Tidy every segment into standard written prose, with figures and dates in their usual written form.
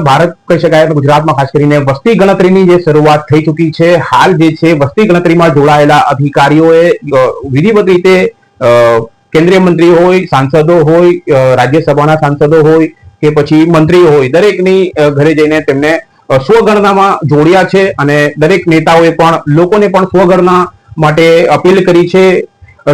ભારત કહી શકાય તો ગુજરાતમાં ખાસ કરીને વસ્તી ગણતરીની જે શરૂઆત થઈ ચૂકી છે. હાલ જે છે વસ્તી ગણતરીમાં જોડાયેલા અધિકારીઓએ વિધિવત રીતે કેન્દ્રીય મંત્રી હોય, સાંસદો હોય, રાજ્યસભાના સાંસદો હોય કે પછી મંત્રીઓ હોય, દરેકની ઘરે જઈને તેમને સ્વગણનામાં જોડ્યા છે અને દરેક નેતાઓએ પણ લોકોને પણ સ્વગણના માટે અપીલ કરી છે.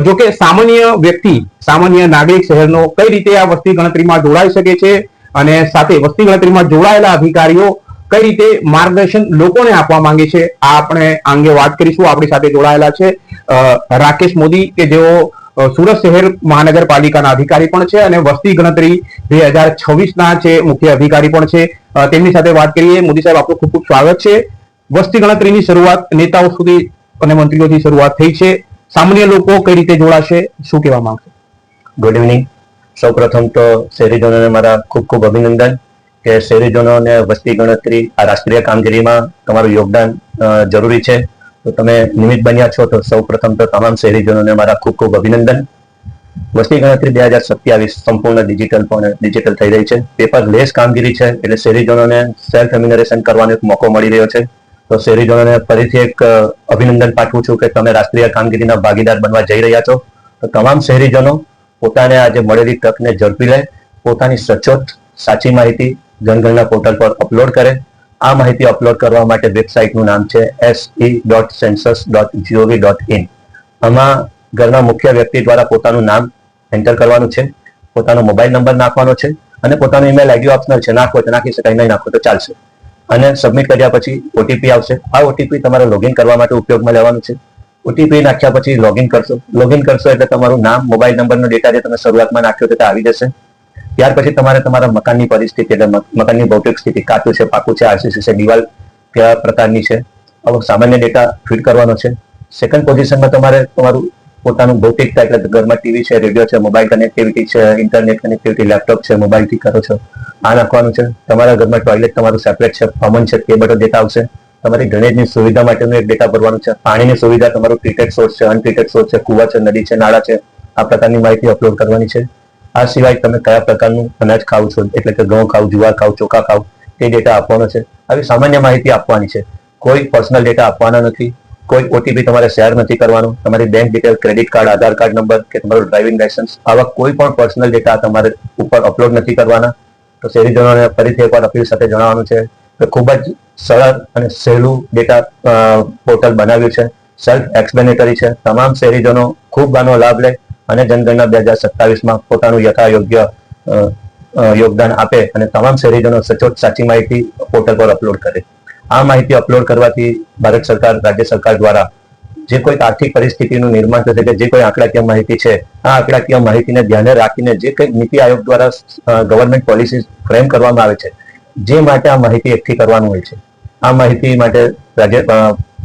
જોકે સામાન્ય વ્યક્તિ, સામાન્ય નાગરિક શહેરનો કઈ રીતે આ વસ્તી ગણતરીમાં જોડાઈ શકે છે અને સાથે વસ્તી ગણતરીમાં જોડાયેલા અધિકારીઓ કઈ રીતે માર્ગદર્શન લોકોને આપવા માંગે છે, આ આપણે અંગે વાત કરીશું. આપણી સાથે જોડાયેલા છે રાકેશ મોદી કે જેઓ સુરત શહેર મહાનગરપાલિકાના અધિકારી પણ છે અને વસ્તી ગણતરી 2026ના છે મુખ્ય અધિકારી પણ છે. તેમની સાથે વાત કરીએ. મોદી સાહેબ, આપનું ખૂબ ખૂબ સ્વાગત છે. વસ્તી ગણતરીની શરૂઆત નેતાઓ સુધી અને મંત્રીઓથી શરૂઆત થઈ છે. સામાન્ય લોકો કઈ રીતે જોડાશે, શું કહેવા માંગશે? Good evening. સૌપ્રથમ તો શહેરીજનોને મારા ખૂબ ખૂબ અભિનંદન કે શહેરીજનોને વસ્તી ગણતરી આ રાષ્ટ્રીય કામગીરીમાં તમારું યોગદાન જરૂરી છે. તો તમે નિમિત્ત બન્યા છો, તો સૌપ્રથમ તો તમામ શહેરીજનોને મારા ખૂબ ખૂબ અભિનંદન. વસ્તી ગણતરી 2027 સંપૂર્ણ ડિજિટલ થઈ રહી છે. પેપરલેસ કામગીરી છે, એટલે શહેરીજનોને સેલ્ફ એમ્યુનરેશન કરવાનો એક મોકો મળી રહ્યો છે. તો શહેરીજનોને ફરીથી એક અભિનંદન પાઠવું છું કે તમે રાષ્ટ્રીય કામગીરીના ભાગીદાર બનવા જઈ રહ્યા છો. તો તમામ શહેરીજનો પોતાને આજે મળેલી તકને ઝડપી લે, પોતાની સચોટ સાચી માહિતી જનગણના પોર્ટલ પર અપલોડ કરે. આ માહિતી અપલોડ કરવા માટે વેબસાઇટનું નામ છે se.census.gov.in. આમાં ઘરના મુખ્ય વ્યક્તિ દ્વારા પોતાનું નામ એન્ટર કરવાનું છે, પોતાનો મોબાઈલ નંબર નાખવાનો છે અને પોતાનું ઈમેલ આઈડી ઓપ્શનલ છે. નાખો તો નાખી શકાય, નહીં નાખો તો ચાલશે. અને સબમિટ કર્યા પછી ઓટીપી આવશે. આ ઓટીપી તમારે લોગિન કરવા માટે ઉપયોગમાં લેવાનું છે. ઓટીપી નાખ્યા પછી લોગિન કરશો એટલે તમારું નામ, મોબાઈલ નંબરનો ડેટા જે તમે શરૂઆતમાં નાખ્યો તે આવી જશે. ત્યાર પછી તમારે તમારા મકાનની પરિસ્થિતિ એટલે મકાનની ભૌતિક સ્થિતિ, કાચું છે, પાકું છે, આરસીસી છે, દિવાલ કયા પ્રકારની છે, આવો સામાન્ય ડેટા ફીડ કરવાનો છે. સેકન્ડ પોઝિશનમાં તમારે તમારું પોતાનું ભૌતિકતા એટલે ઘરમાં ટીવી છે, રેડિયો છે, મોબાઈલ કનેક્ટિવિટી છે, ઇન્ટરનેટ કનેક્ટિવિટી, લેપટોપ છે, મોબાઈલથી કરો છો, આ નાખવાનું છે. તમારા ઘરમાં ટોયલેટ તમારું સેપરેટ છે, કોમન છે, તે બધો ડેટા આવશે. તમારી ડ્રેનેજની સુવિધા માટેનું એક ડેટા ભરવાનું છે. પાણીની સુવિધા, તમારું ટ્રીટેડ સોર્સ છે, અનટ્રીટેડ સોર્સ છે, કુવા છે, નદી છે, નાળા છે, આ પ્રકારની માહિતી અપલોડ કરવાની છે. આ સિવાય તમે કયા પ્રકારનું અનાજ ખાવ છો, એટલે કે ઘઉં ખાવ, જુવાર ખાવ, ચોખા ખાવ, તે ડેટા આપવાનો છે. આવી સામાન્ય માહિતી આપવાની છે. કોઈ પર્સનલ ડેટા આપવાના નથી. કોઈ ઓટીપી તમારે શેર નથી કરવાનું. તમારી બેંક ડિટેલ, ક્રેડિટ કાર્ડ, આધાર કાર્ડ નંબર કે તમારું ડ્રાઇવિંગ લાયસન્સ, આવા કોઈ પણ પર્સનલ ડેટા તમારે ઉપર અપલોડ નથી કરવાના. તો શહેરીજનોને ફરીથી એકવાર અપીલ સાથે જણાવવાનું છે કે ખૂબ જ સરળ અને સહેલું ડેટા પોર્ટલ બનાવ્યું છે. સેલ્ફ એક્સપ્લેનેટરી છે. તમામ શહેરીજનો ખૂબ આનો લાભ લે અને જનગણના 2027માં પોતાનું યથાયોગ્ય યોગદાન આપે અને તમામ શહેરીજનો સચોટ સાચી માહિતી પોર્ટલ પર અપલોડ કરે. આ માહિતી અપલોડ કરવાથી ભારત સરકાર, રાજ્ય સરકાર દ્વારા જે કોઈ આર્થિક પરિસ્થિતિનું નિર્માણ થશે કે જે કોઈ આંકડાકીય માહિતી છે, આ આંકડાકીય માહિતીને ધ્યાને રાખીને જે કંઈ નીતિ આયોગ દ્વારા ગવર્મેન્ટ પોલિસી ફ્રેમ કરવામાં આવે છે, જે માટે આ માહિતી એકઠી કરવાનું હોય છે. આ માહિતી માટે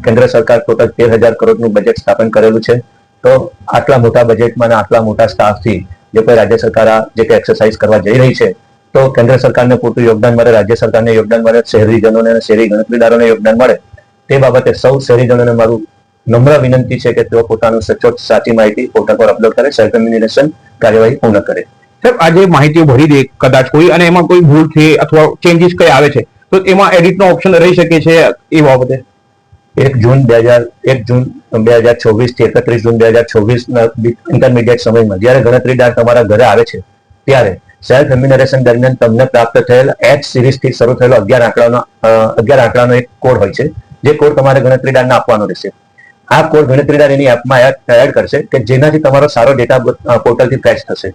કેન્દ્ર સરકાર ટોટલ 13,000 કરોડનું બજેટ સ્થાપન કરેલું છે. તો આટલા મોટા બજેટમાં અને આટલા મોટા સ્ટાફથી જે કોઈ રાજ્ય સરકાર જે કંઈ એક્સરસાઇઝ કરવા જઈ રહી છે, તો કેન્દ્ર સરકારને પૂરતું યોગદાન મળે, રાજ્ય સરકારને યોગદાન મળે, શહેરીજનોને અને શહેરી ગણતરીદારોને યોગદાન મળે. તે બાબતે સૌ શહેરીજનોને મારું નમ્ર વિનંતી છે કે તેઓ પોતાનું સચોટ સાચી માહિતી પોર્ટલ પર અપલોડ કરે, સેલ્ફ એમ્યુનરેશન કાર્યવાહી પૂર્ણ કરે. સાહેબ, આ જે માહિતીઓ ભરી દે કદાચ કોઈ અને એમાં કોઈ ભૂલ છે અથવા ચેન્જીસ કઈ આવે છે, તો એમાં એડિટનો ઓપ્શન રહી શકે છે એ બાબતે? 1 જૂન 2024 થી 31 જૂન 2024 ઇન્ટરમીડિયેટ સમયમાં જ્યારે ગણતરીદાર તમારા ઘરે આવે છે, ત્યારે સેલ્ફ એમ્યુનરેશન દરમિયાન તમને પ્રાપ્ત થયેલ H સિરીઝ થી શરૂ થયેલો 11 આંકડાનો એક કોડ હોય છે, જે કોડ તમારે ગણતરીદારને આપવાનો રહેશે. આ કોડ ગણતરીદાર એની એપમાં એડ કરશે કે જેનાથી તમારો સારો ડેટા પોર્ટલથી ફેચ થશે.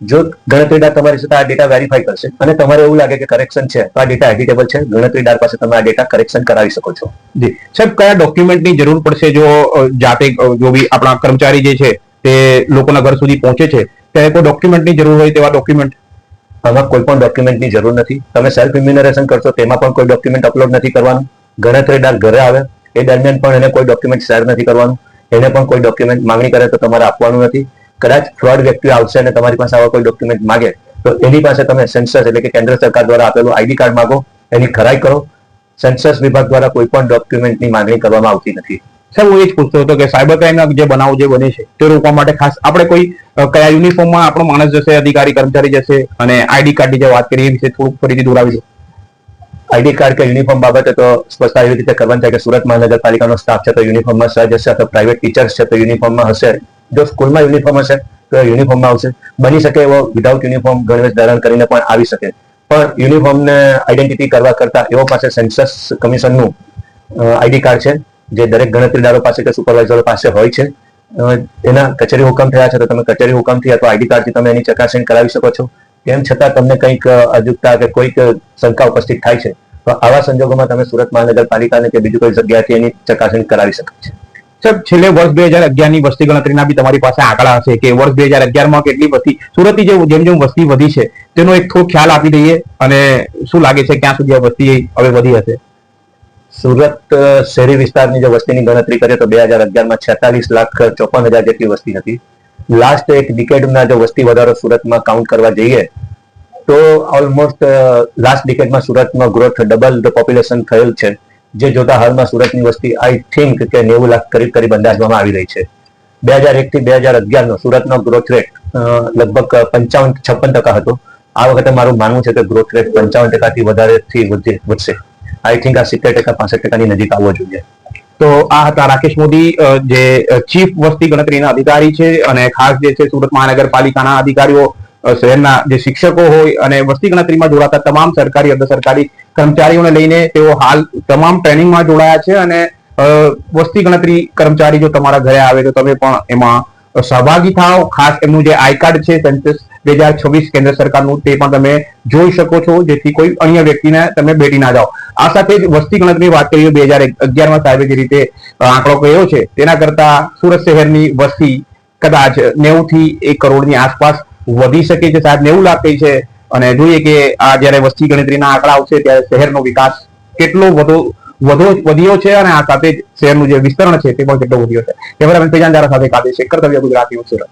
જો ગણતરીદાર તમારી સાથે આ ડેટા વેરીફાઈ કરશે અને તમારે એવું લાગે કે કરેક્શન છે, તો આ ડેટા એડિટેબલ છે, ગણતરીદાર પાસે તમે આ ડેટા કરેક્શન કરાવી શકો છો. જી સાહેબ, કયા ડોક્યુમેન્ટની જરૂર પડશે જો જાતે જો બી આપણા કર્મચારી જે છે તે લોકોના ઘર સુધી પહોંચે છે, ત્યારે કોઈ ડોક્યુમેન્ટની જરૂર હોય તેવા ડોક્યુમેન્ટ? આમાં કોઈ પણ ડોક્યુમેન્ટની જરૂર નથી. તમે સેલ્ફ ઇમ્યુનરેશન કરશો તેમાં પણ કોઈ ડોક્યુમેન્ટ અપલોડ નથી કરવાનું. ગણતરીદાર ઘરે આવે એ દરમિયાન પણ એને કોઈ ડોક્યુમેન્ટ શેર નથી કરવાનું. એને પણ કોઈ ડોક્યુમેન્ટ માંગણી કરે તો તમારે આપવાનું નથી. કદાચ ફ્રોડ વ્યક્તિ આવશે અને તમારી પાસે આવા કોઈ ડોક્યુમેન્ટ માંગે તો એની પાસે તમે સેન્સસ એટલે કે કેન્દ્ર સરકાર દ્વારા આપેલું આઈડી કાર્ડ માંગો, એની ખરાઈ કરો. સેન્સસ વિભાગ દ્વારા કોઈ પણ ડોક્યુમેન્ટની માંગણી કરવામાં આવતી નથી. સાહેબ, હું એ જ પૂછતો હતો કે સાયબર ક્રાઇમના જે બનાવો જે બને છે તે રોકવા માટે ખાસ આપણે કોઈ કયા યુનિફોર્મમાં આપણો માણસ જશે, અધિકારી કર્મચારી જશે, અને આઈડી કાર્ડની જે વાત કરીએ એ વિશે થોડુંક ફરીથી દોરાવી દો. આઈડી કાર્ડ કે યુનિફોર્મ બાબતે તો સ્પષ્ટતા એવી રીતે કરવાની છે કે સુરત મહાનગરપાલિકાનો સ્ટાફ છે તો યુનિફોર્મમાં સહજ હશે, અથવા પ્રાઇવેટ ટીચર્સ છે તો યુનિફોર્મમાં હશે. જો સ્કૂલમાં યુનિફોર્મ હશે તો યુનિફોર્મમાં આવશે. બની શકે એવો વિધાઉટ યુનિફોર્મ ગણવેશ ધારણ કરીને પણ આવી શકે. પણ યુનિફોર્મને આઈડેન્ટિટી કરવા કરતા એવો પાસે સેન્સસ કમિશનનું આઈડી કાર્ડ છે જે દરેક ગણતરીદારો પાસે કે સુપરવાઇઝરો પાસે હોય છે. એના કચેરી હુકમ થયા છે તો તમે કચેરી હુકમથી અથવા આઈડી કાર્ડથી તમે એની ચકાસણી કરાવી શકો છો. તેમ છતાં તમને કંઈક અજુગતા કે કોઈક શંકા ઉપસ્થિત થાય છે તો આવા સંજોગોમાં તમે સુરત મહાનગરપાલિકાને કે બીજી કોઈ જગ્યાથી એની ચકાસણી કરાવી શકો છો. સાહેબ, છેલ્લે વર્ષ 2011 ની વસ્તી ગણતરીના બી તમારી પાસે આંકડા હશે કે વર્ષ 2011 માં કેટલી વસ્તી સુરતની જેમ જેમ વસ્તી વધી છે તેનો એક થોડો ખ્યાલ આપી દઈએ, અને શું લાગે છે ક્યાં સુધી આ વસ્તી હવે વધી હશે? સુરત શહેરી વિસ્તારની જો વસ્તીની ગણતરી કરીએ તો 2011માં 46,54,000 જેટલી વસ્તી હતી. લાસ્ટ એક ડિકેડના જો વસ્તી વધારો સુરતમાં કાઉન્ટ કરવા જઈએ તો ઓલમોસ્ટ લાસ્ટ ડિકેડમાં સુરતમાં ગ્રોથ ડબલ ધ પોપ્યુલેશન થયેલ છે. જે જોતા હાલમાં સુરતની વસ્તી આઈ થિંક કે 90 લાખ કરીબ અંદાજવામાં આવી રહી છે. 2001 થી 2011 સુરતનો ગ્રોથ રેટ લગભગ 55-56% હતો. આ વખતે મારું માનવું છે કે ગ્રોથ રેટ 55%થી વધારેથી વધશે. આઈ થિંક આ 70%-65%ની નજીક આવવો જોઈએ. તો આ હતા રાકેશ મોદી, જે ચીફ વસ્તી ગણતરીના અધિકારી છે, અને ખાસ જે છે સુરત મહાનગરપાલિકાના અધિકારીઓ, શહેરના જે શિક્ષકો હોય અને વસ્તી ગણતરીમાં જોડાતા તમામ સરકારી અર્ધ સરકારી કર્મચારીઓને લઈને તેઓ હાલ તમામ ટ્રેનિંગમાં જોડાયા છે. અને વસ્તી ગણતરી કર્મચારી જો તમારા ઘરે આવે તો તમે પણ એમાં સહભાગી થાઓ. ખાસ એમનું જે આઈ કાર્ડ છે સેન્સસ 2026 કેન્દ્ર સરકારનું, તે પણ તમે જોઈ શકો છો, જેથી કોઈ અન્ય વ્યક્તિને તમે ભેટી ના જાઓ. આ સાથે જ વસ્તી ગણતરી વાત કરીએ 2011માં સાહેબે જે રીતે આંકડો કહ્યો છે તેના કરતા સુરત શહેરની વસ્તી કદાચ 90 થી 1 કરોડની આસપાસ વધી શકે છે. સાહેબ 90 લાખ કહી છે, અને જોઈએ કે આ જયારે વસ્તી ગણતરીના આંકડા આવશે ત્યારે શહેરનો વિકાસ કેટલો વધ્યો છે, અને આ સાથે જ શહેરનું જે વિસ્તરણ છે તે પણ કેટલો વધ્યો છે. કેમેરામેન તેજાન સાથે કાદે શેખર, તવિયા ગુજરાતી, સુરત.